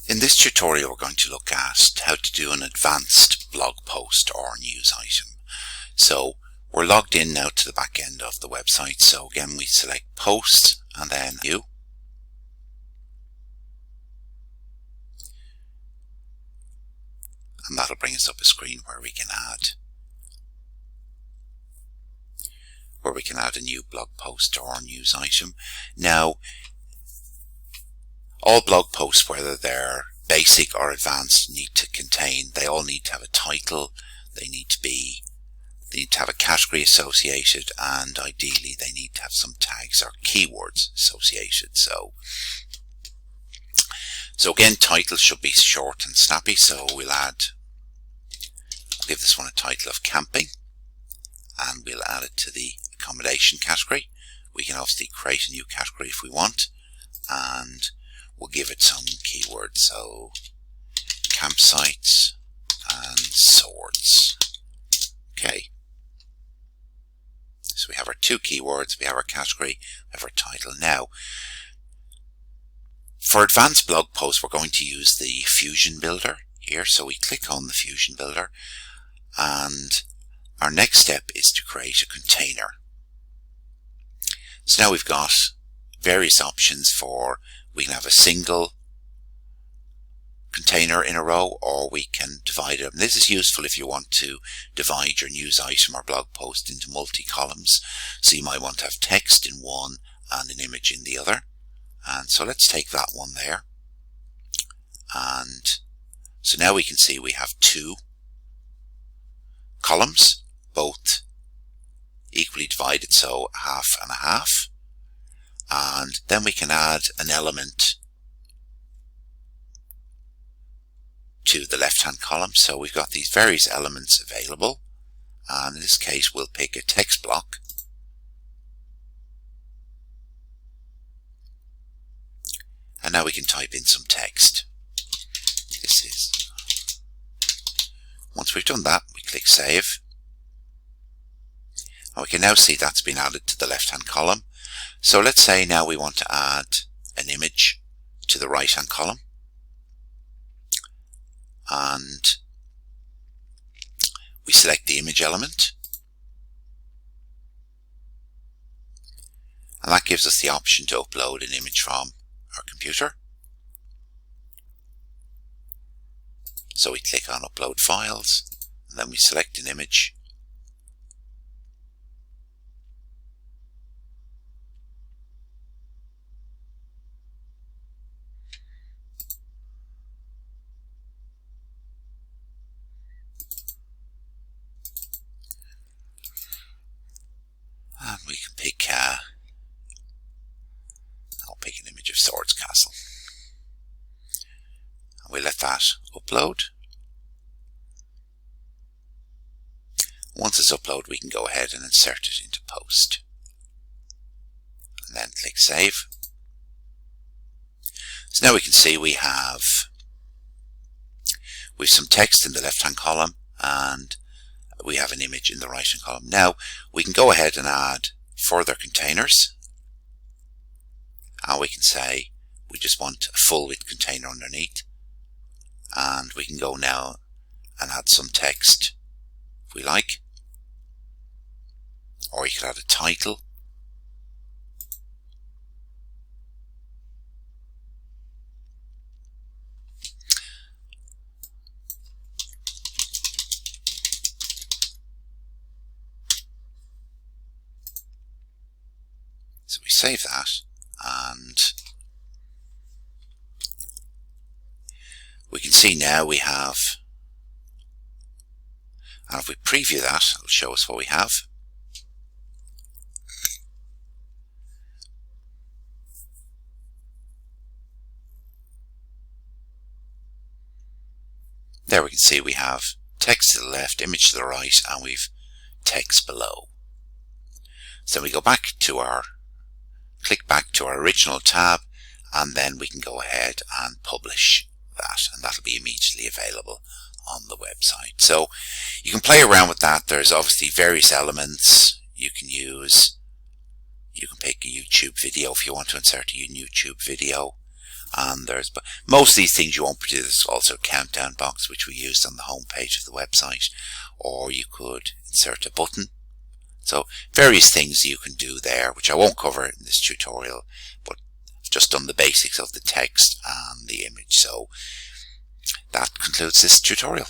In this tutorial, we're going to look at how to do an advanced blog post or news item. So we're logged in now to the back end of the website. So again, we select Post and then View. And that'll bring us up a screen where we can add a new blog post or news item. Now, all blog posts, whether they're basic or advanced, they all need to have a title, they need to have a category associated, and ideally they need to have some tags or keywords associated. So again, title should be short and snappy, so I'll give this one a title of camping, and we'll add it to the accommodation category. We can obviously create a new category if we want, and we'll give it some keywords, so campsites and swords. Okay, so we have our two keywords, we have our category, we have our title. Now, for advanced blog posts, we're going to use the Fusion Builder here. So we click on the Fusion Builder, and our next step is to create a container. So now we've got various options for, we can have a single container in a row, or we can divide it. And this is useful if you want to divide your news item or blog post into multi-columns. So you might want to have text in one and an image in the other. And so let's take that one there. And so now we can see we have two columns, both equally divided, so half and a half. And then we can add an element to the left-hand column. So we've got these various elements available, and in this case we'll pick a text block, and now we can type in some text. Once we've done that, we click Save, and we can now see that's been added to the left-hand column. So let's say now we want to add an image to the right-hand column, and we select the image element, and that gives us the option to upload an image from our computer. So we click on Upload Files, and then we select an image, and we can pick I'll pick an image of Swords Castle, and we let that upload. Once it's uploaded, we can go ahead and insert it into Post, and then click Save. So now we can see we've some text in the left hand column, and we have an image in the right hand column. Now we can go ahead and add further containers, and we can say we just want a full width container underneath, and we can go now and add some text if we like, or you could add a title. So we save that, and we can see now we have, and if we preview that, it'll show us what we have. There we can see we have text to the left, image to the right, and we've text below. So we go back to click back to our original tab, and then we can go ahead and publish that, and that'll be immediately available on the website. So you can play around with that. There's obviously various elements you can use. You can pick a YouTube video if you want to insert a YouTube video, And but most of these things you won't do. There's also a countdown box which we used on the home page of the website, or you could insert a button. So various things you can do there, which I won't cover in this tutorial, but I've just done the basics of the text and the image. So that concludes this tutorial.